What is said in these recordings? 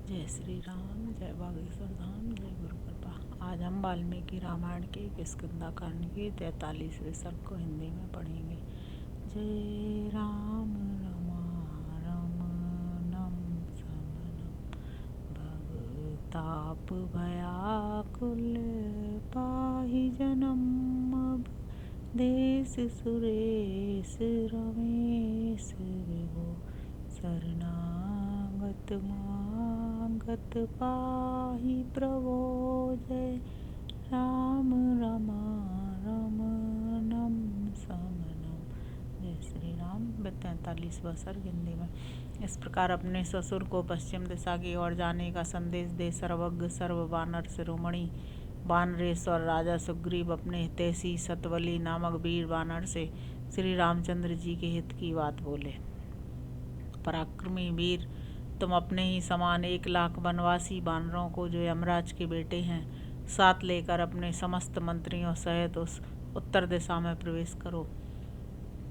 जय श्री राम, जय बागेश्वर धाम, जय गुरु कृपा। आज हम वाल्मीकि रामायण के किष्किंधा-कांड के 43वें सर्ग को हिंदी में पढ़ेंगे। जय राम रमणम समनम भवताप भयाकुल पाहि जनम अब देश सुरेश रमेश विभो शरणागत मागत पाहि प्रभो। जय राम रमणम समनम। जय श्री राम। 43वां सर्ग हिंदी में। इस प्रकार अपने ससुर को पश्चिम दिशा की ओर जाने का संदेश दे सर्वज्ञ सर्व वानर शिरोमणि वानरेश्वर राजा सुग्रीव अपने हितैषी सतवली नामक वीर वानर से श्री रामचंद्र जी के हित की बात बोले। पराक्रमी वीर, तुम अपने ही समान 1,00,000 वनवासी वानरों को, जो यमराज के बेटे हैं, साथ लेकर अपने समस्त मंत्रियों सहित उस उत्तर दिशा में प्रवेश करो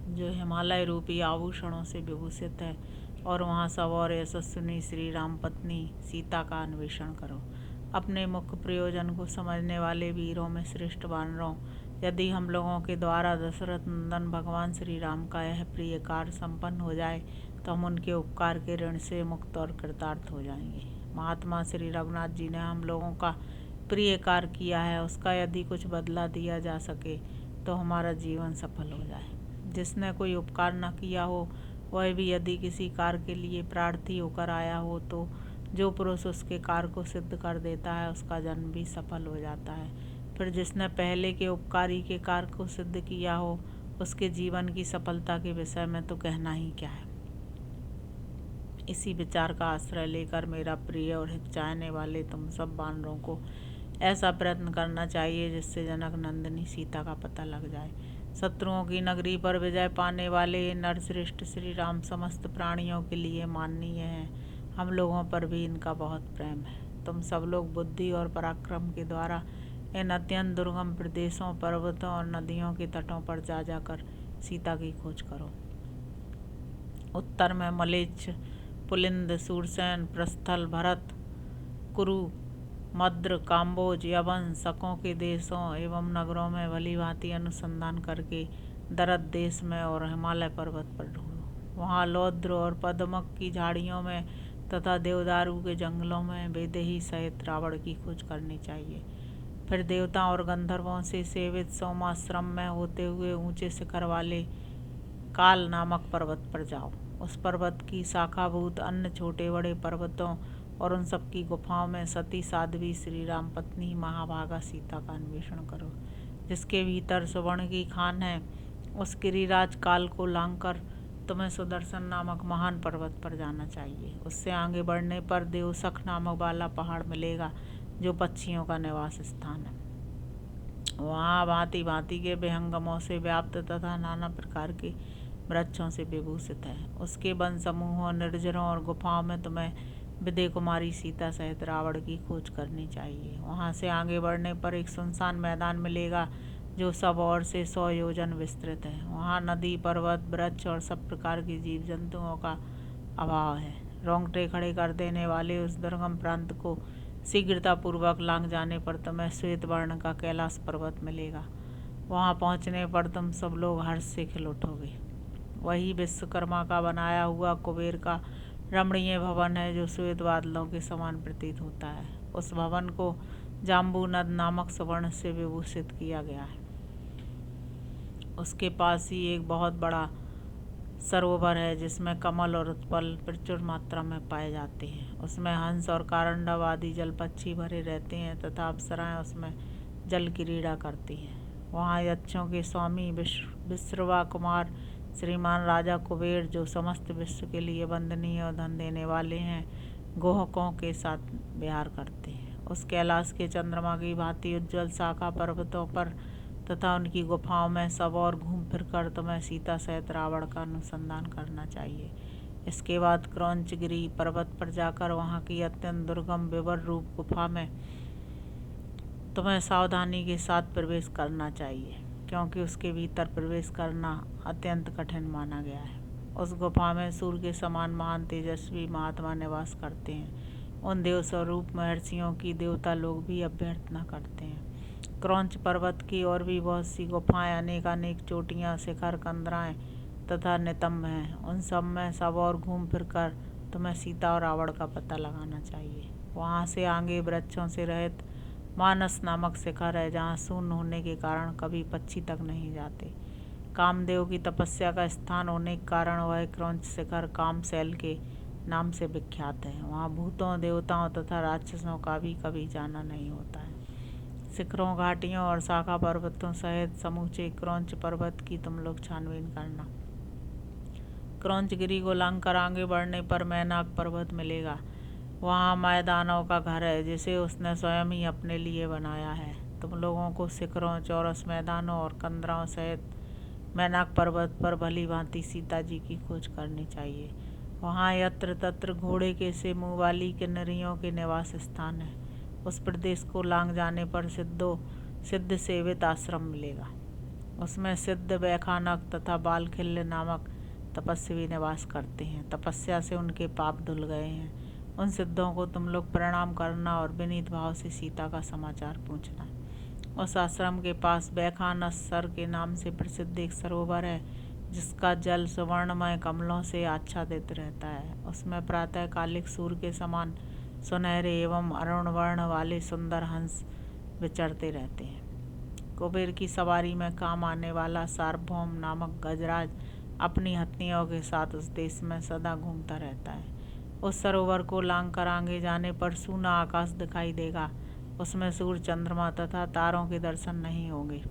जो हिमालय रूपी आभूषणों से विभूषित है, और वहाँ सब और यशस्विनी श्री राम पत्नी सीता का अन्वेषण करो। अपने मुख्य प्रयोजन को समझने वाले वीरों में श्रेष्ठ वानरों, यदि हम लोगों के द्वारा दशरथ नंदन भगवान श्री राम का यह प्रिय कार्य संपन्न हो जाए तो हम उनके उपकार के ऋण से मुक्त और कृतार्थ हो जाएंगे। महात्मा श्री रघुनाथ जी ने हम लोगों का प्रिय कार्य किया है, उसका यदि कुछ बदला दिया जा सके तो हमारा जीवन सफल हो जाए। जिसने कोई उपकार न किया हो, वह भी यदि किसी कार्य के लिए प्रार्थी होकर आया हो, तो जो पुरुष उसके कार्य को सिद्ध कर देता है, उसका जन्म भी सफल हो जाता है। फिर जिसने पहले के उपकारी के कार्य को सिद्ध किया हो, उसके जीवन की सफलता के विषय में तो कहना ही क्या है। इसी विचार का आश्रय लेकर मेरा प्रिय और हित चाहने वाले तुम सब वानरों को ऐसा प्रयत्न करना चाहिए जिससे जनक नंदिनी सीता का पता लग जाए। शत्रुओं की नगरी पर विजय पाने वाले नरश्रेष्ठ श्री राम समस्त प्राणियों के लिए माननीय हैं। हम लोगों पर भी इनका बहुत प्रेम है। तुम सब लोग बुद्धि और पराक्रम के द्वारा इन अत्यंत दुर्गम प्रदेशों, पर्वतों और नदियों के तटों पर जा जाकर सीता की खोज करो। उत्तर में मलेच्छ, पुलिंद, सूरसेन, प्रस्थल, भरत, कुरु, मद्र, काम्बोज, यवन, शकों के देशों एवं नगरों में भली भांति अनुसंधान करके दरत देश में और हिमालय पर्वत पर ढूंढो। वहाँ लौद्र और पद्मक की झाड़ियों में तथा देवदारू के जंगलों में वैदेही सहित रावण की खोज करनी चाहिए। फिर देवताओं और गंधर्वों से सेवित सोमाश्रम में होते हुए ऊंचे शिखर वाले काल नामक पर्वत पर जाओ। उस पर्वत की शाखाभूत अन्य छोटे बड़े पर्वतों और उन सब की गुफाओं में सती साध्वी श्री राम पत्नी महाभागा सीता का अन्वेषण करो। जिसके भीतर सुवर्ण की खान है, उस गिरिराज काल को लांघकर तुम्हें सुदर्शन नामक महान पर्वत पर जाना चाहिए। उससे आगे बढ़ने पर देवसख नामक वाला पहाड़ मिलेगा, जो पक्षियों का निवास स्थान है। वहाँ भांति भांति के विहंगमों से व्याप्त तथा नाना प्रकार के वृक्षों से विभूषित है। उसके वन समूहों, निर्जरों और गुफाओं में तुम्हें विदय कुमारी सीता सहित रावण की खोज करनी चाहिए। वहाँ से आगे बढ़ने पर एक सुनसान मैदान मिलेगा, जो सब ओर से 100 योजन विस्तृत है। वहाँ नदी, पर्वत, वृक्ष और सब प्रकार के जीव जंतुओं का अभाव है। रोंगटे खड़े कर देने वाले उस दुर्गम प्रांत को शीघ्रतापूर्वक लांघ जाने पर तुम्हें श्वेत वर्ण का कैलाश पर्वत मिलेगा। वहाँ पहुँचने पर तुम सब लोग हर्ष से खिल उठोगे। वही विश्वकर्मा का बनाया हुआ कुबेर का रमणीय भवन है, जो श्वेत बादलों के समान प्रतीत होता है। उस भवन को जाम्बू नद नामक सुवर्ण से विभूषित किया गया है। उसके पास ही एक बहुत बड़ा सरोवर है, जिसमें कमल और उत्पल प्रचुर मात्रा में पाए जाते हैं। उसमें हंस और कारंडव आदि जल पक्षी भरे रहते हैं तथा अप्सराएं उसमें जल क्रीड़ा करती हैं। वहाँ यक्षों के स्वामी विश्रवा कुमार श्रीमान राजा कुबेर, जो समस्त विश्व के लिए वंदनीय और धन देने वाले हैं, गोहकों के साथ विहार करते हैं। उस कैलाश के चंद्रमा की भांति उज्ज्वल शाखा पर्वतों पर तथा उनकी गुफाओं में सब और घूम फिर कर तुम्हें सीता सहित रावण का अनुसंधान करना चाहिए। इसके बाद क्रौंचगिरी पर्वत पर जाकर वहाँ की अत्यंत दुर्गम विवर रूप गुफा में तुम्हें सावधानी के साथ प्रवेश करना चाहिए, क्योंकि उसके भीतर प्रवेश करना अत्यंत कठिन माना गया है। उस गुफा में सूर्य के समान महान तेजस्वी महात्मा निवास करते हैं। उन देव स्वरूप महर्षियों की देवता लोग भी अभ्यर्थना करते हैं। क्रौंच पर्वत की और भी बहुत सी गुफाएं, अनेक चोटियां, शिखर, कंदराएं तथा नितंब हैं। उन सब में सब और घूम फिर कर तुम्हें सीता और रावण का पता लगाना चाहिए। वहाँ से आगे वृक्षों से रहित मानस नामक शिखर है, जहाँ शून्य होने के कारण कभी पक्षी तक नहीं जाते। कामदेव की तपस्या का स्थान होने के कारण वह क्रौंच शिखर कामशैल के नाम से विख्यात है। वहाँ भूतों, देवताओं तथा राक्षसों का भी कभी जाना नहीं होता है। शिखरों, घाटियों और शाखा पर्वतों सहित समूचे क्रौंच पर्वत की तुम लोग छानबीन करना। क्रौंचगिरी को लांग कर आगे बढ़ने पर मैनाक पर्वत मिलेगा। वहाँ मैदानों का घर है, जिसे उसने स्वयं ही अपने लिए बनाया है। तुम लोगों को शिखरों, चौरस मैदानों और कंदराओं सहित मैनाक पर्वत पर भली भांति सीता जी की खोज करनी चाहिए। वहाँ यत्र तत्र घोड़े के से मुँह वाली किन्नरियों के निवास स्थान है। उस प्रदेश को लांग जाने पर सिद्ध सेवित आश्रम मिलेगा। उसमें सिद्ध, वैखानक तथा बालखिल्य नामक तपस्वी निवास करते हैं। तपस्या से उनके पाप धुल गए हैं। उन सिद्धों को तुम लोग प्रणाम करना और विनीत भाव से सीता का समाचार पूछना। उस आश्रम के पास वैखानसर के नाम से प्रसिद्ध एक सरोवर है, जिसका जल सुवर्णमय कमलों से आच्छादित रहता है। उसमें प्रातःकालिक सूर्य के समान सुनहरे एवं अरुण वर्ण वाले सुंदर हंस विचरते रहते हैं। कुबेर की सवारी में काम आने वाला सार्वभौम नामक गजराज अपनी हथिनियों के साथ उस देश में सदा घूमता रहता है। उस सरोवर को लांग कर आगे जाने पर सूना आकाश दिखाई देगा। उसमें सूर्य, चंद्रमा तथा तारों के दर्शन नहीं होंगे।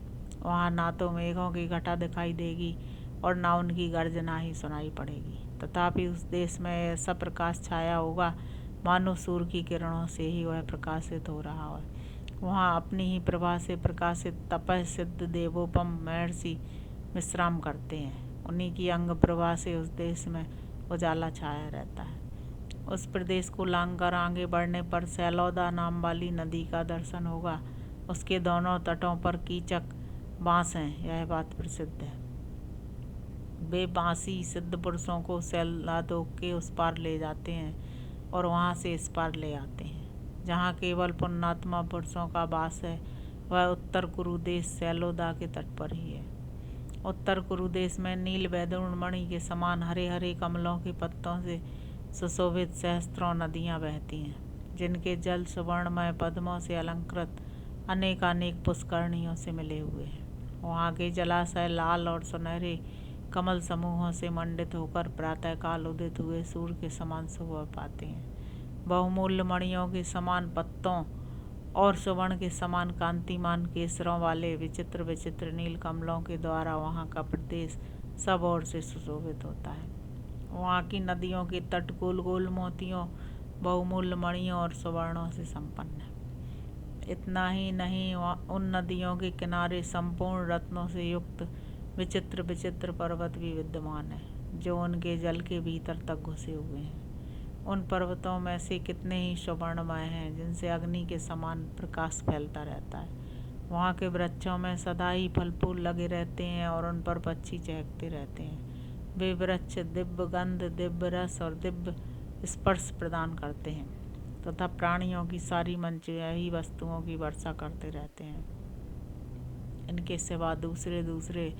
वहाँ ना तो मेघों की घटा दिखाई देगी और ना उनकी गर्जना ही सुनाई पड़ेगी। तथापि उस देश में ऐसा प्रकाश छाया होगा मानो सूर्य की किरणों से ही वह प्रकाशित हो रहा है। वहाँ अपनी ही प्रभा से प्रकाशित तपः सिद्ध देवोपम महर्षि विश्राम करते हैं। उन्हीं की अंग प्रभा से उस देश में उजाला छाया रहता है। उस प्रदेश को लांग कर आगे बढ़ने पर सैलौदा नाम वाली नदी का दर्शन होगा। उसके दोनों तटों पर कीचक बांस हैं, यह बात प्रसिद्ध है। वे बांसी सिद्ध पुरुषों को सैलादों के उस पार ले जाते हैं और वहाँ से इस पार ले आते हैं। जहाँ केवल पुण्यात्मा पुरुषों का वास है, वह उत्तर कुरुदेश सैलोदा के तट पर ही है। उत्तर कुरुदेश में नील वैदुर्णमणि के समान हरे हरे कमलों के पत्तों से सुशोभित सहस्त्रों नदियाँ बहती हैं, जिनके जल सुवर्णमय पद्मों से अलंकृत अनेक पुष्करणियों से मिले हुए हैं। वहाँ के जलाशय लाल और सुनहरे कमल समूहों से मंडित होकर प्रातःकाल उदित हुए सूर्य के समान शोभा पाते हैं। बहुमूल्य मणियों के समान पत्तों और सुवर्ण के समान कांतिमान केसरों वाले विचित्र विचित्र नील कमलों के द्वारा वहाँ का प्रदेश सब ओर से सुशोभित होता है। वहाँ की नदियों के तट गोल गोल मोतियों, बहुमूल्य मणियों और सुवर्णों से संपन्न है। इतना ही नहीं, उन नदियों के किनारे संपूर्ण रत्नों से युक्त विचित्र विचित्र पर्वत भी विद्यमान है, जो उनके जल के भीतर तक घुसे हुए हैं। उन पर्वतों में से कितने ही सुवर्णमय हैं, जिनसे अग्नि के समान प्रकाश फैलता रहता है। वहाँ के वृक्षों में सदा ही फल फूल लगे रहते हैं और उन पर पक्षी चहकते रहते हैं। वे वृक्ष दिव्य गंध, दिव्य रस और दिव्य स्पर्श प्रदान करते हैं तथा प्राणियों की सारी मनचाही वस्तुओं की वर्षा करते रहते हैं। इनके सिवा दूसरे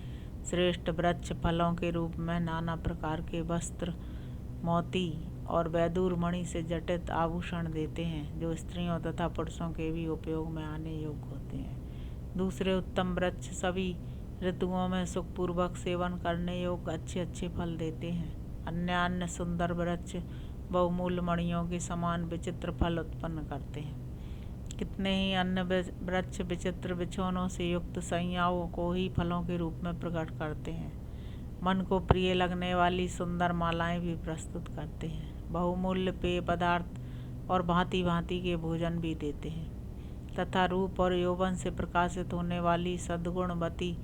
श्रेष्ठ वृक्ष फलों के रूप में नाना प्रकार के वस्त्र, मोती और वैदूर मणि से जटित आभूषण देते हैं, जो स्त्रियों तथा पुरुषों के भी उपयोग में आने योग्य होते हैं। दूसरे उत्तम वृक्ष सभी ऋतुओं में सुखपूर्वक सेवन करने योग्य अच्छे फल देते हैं। अन्य सुंदर वृक्ष बहुमूल्य मणियों के समान विचित्र फल उत्पन्न करते हैं। कितने ही अन्य वृक्ष विचित्र बिछौनों से युक्त संज्ञाओं को ही फलों के रूप में प्रकट करते हैं। मन को प्रिय लगने वाली सुंदर मालाएं भी प्रस्तुत करते हैं। बहुमूल्य पेय पदार्थ और भांति भांति के भोजन भी देते हैं तथा रूप और यौवन से प्रकाशित होने वाली सद्गुणवती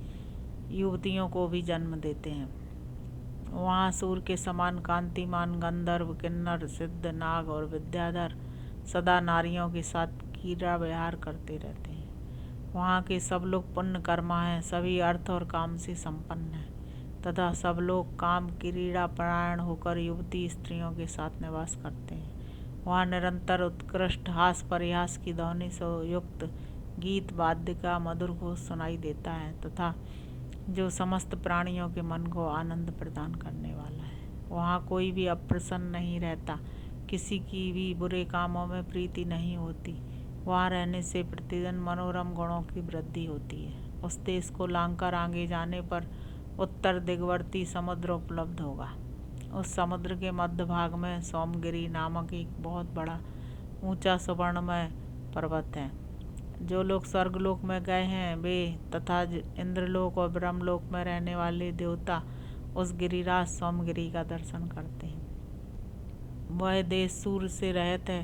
युवतियों को भी जन्म देते हैं। वहाँ सूर्य के समान कांतिमान गंधर्व, किन्नर, सिद्ध, नाग और विद्याधर सदा नारियों के साथ क्रीड़ा विहार करते रहते हैं। वहाँ के सब लोग पुण्य कर्मा हैं, सभी अर्थ और काम से संपन्न हैं तथा सब लोग काम क्रीड़ा परायण होकर युवती स्त्रियों के साथ निवास करते हैं। वहाँ निरंतर उत्कृष्ट हास परिहास की ध्वनि से युक्त गीत वाद्य का मधुर घोष सुनाई देता है तथा जो समस्त प्राणियों के मन को आनंद प्रदान करने वाला है। वहाँ कोई भी अप्रसन्न नहीं रहता, किसी की भी बुरे कामों में प्रीति नहीं होती। वहाँ रहने से प्रतिदिन मनोरम गुणों की वृद्धि होती है। उस देश को लांघकर आगे जाने पर उत्तर दिग्वर्ती समुद्र उपलब्ध होगा। उस समुद्र के मध्य भाग में सोमगिरी नामक एक बहुत बड़ा ऊंचा सुवर्णमय पर्वत है। जो लोग स्वर्गलोक में गए हैं वे तथा इंद्रलोक और ब्रह्मलोक में रहने वाले देवता उस गिरिराज सोमगिरी का दर्शन करते हैं। वह देश सूर्य से रहित है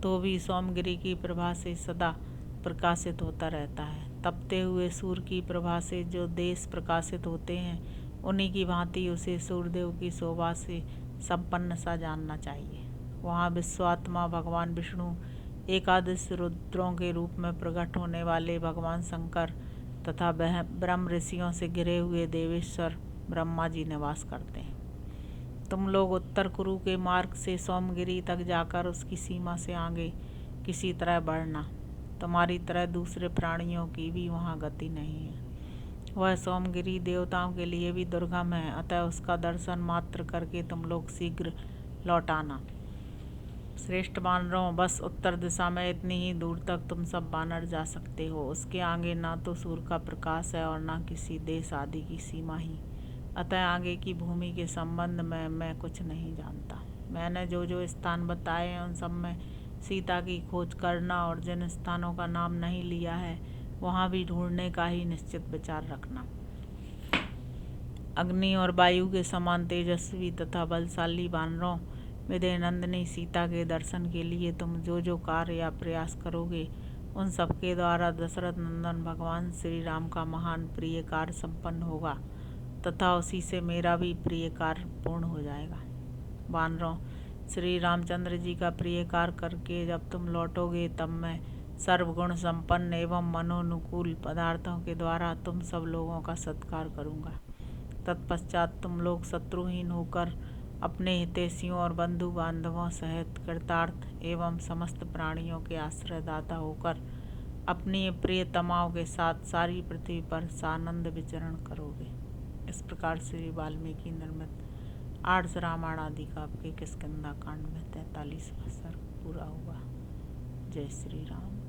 तो भी सोमगिरी की प्रभा से सदा प्रकाशित होता रहता है। तपते हुए सूर्य की प्रभा से जो देश प्रकाशित होते हैं उन्हीं की भांति उसे सूर्यदेव की शोभा से संपन्न सा जानना चाहिए। वहाँ विश्वात्मा भगवान विष्णु, एकादश रुद्रों के रूप में प्रकट होने वाले भगवान शंकर तथा ब्रह्म ऋषियों से घिरे हुए देवेश्वर ब्रह्मा जी निवास करते हैं। तुम लोग उत्तर कुरु के मार्ग से सोमगिरी तक जाकर उसकी सीमा से आगे किसी तरह बढ़ना। तुम्हारी तरह दूसरे प्राणियों की भी वहाँ गति नहीं है। वह सोमगिरी देवताओं के लिए भी दुर्गम है, अतः उसका दर्शन मात्र करके तुम लोग शीघ्र लौट आना। श्रेष्ठ वानरों, बस उत्तर दिशा में इतनी ही दूर तक तुम सब वानर जा सकते हो। उसके आगे ना तो सूर्य का प्रकाश है और ना किसी देश आदि की सीमा ही। अतः आगे की भूमि के संबंध में मैं कुछ नहीं जानता। मैंने जो जो स्थान बताए हैं उन सब में सीता की खोज करना और जिन स्थानों का नाम नहीं लिया है वहाँ भी ढूंढने का ही निश्चित विचार रखना। अग्नि और वायु के समान तेजस्वी तथा बलशाली वानरों, विदे नंदिनी सीता के दर्शन के लिए तुम जो जो कार्य या प्रयास करोगे उन सबके द्वारा दशरथ नंदन भगवान श्री राम का महान प्रिय कार्य संपन्न होगा तथा उसी से मेरा भी प्रिय कार्य पूर्ण हो जाएगा। वानरों, श्री रामचंद्र जी का प्रिय कार्य करके जब तुम लौटोगे तब मैं सर्वगुण संपन्न एवं मनोनुकूल पदार्थों के द्वारा तुम सब लोगों का सत्कार करूँगा। तत्पश्चात तुम लोग शत्रुहीन होकर अपने हितैषियों और बंधु बांधवों सहित कृतार्थ एवं समस्त प्राणियों के आश्रयदाता होकर अपनी प्रियतमाओं के साथ सारी पृथ्वी पर सानंद विचरण करोगे। इस प्रकार श्री वाल्मीकि निर्मित आर्ष रामायण आदि काव्य के किष्किंधा कांड में 43वां सर्ग पूरा हुआ। जय श्री राम।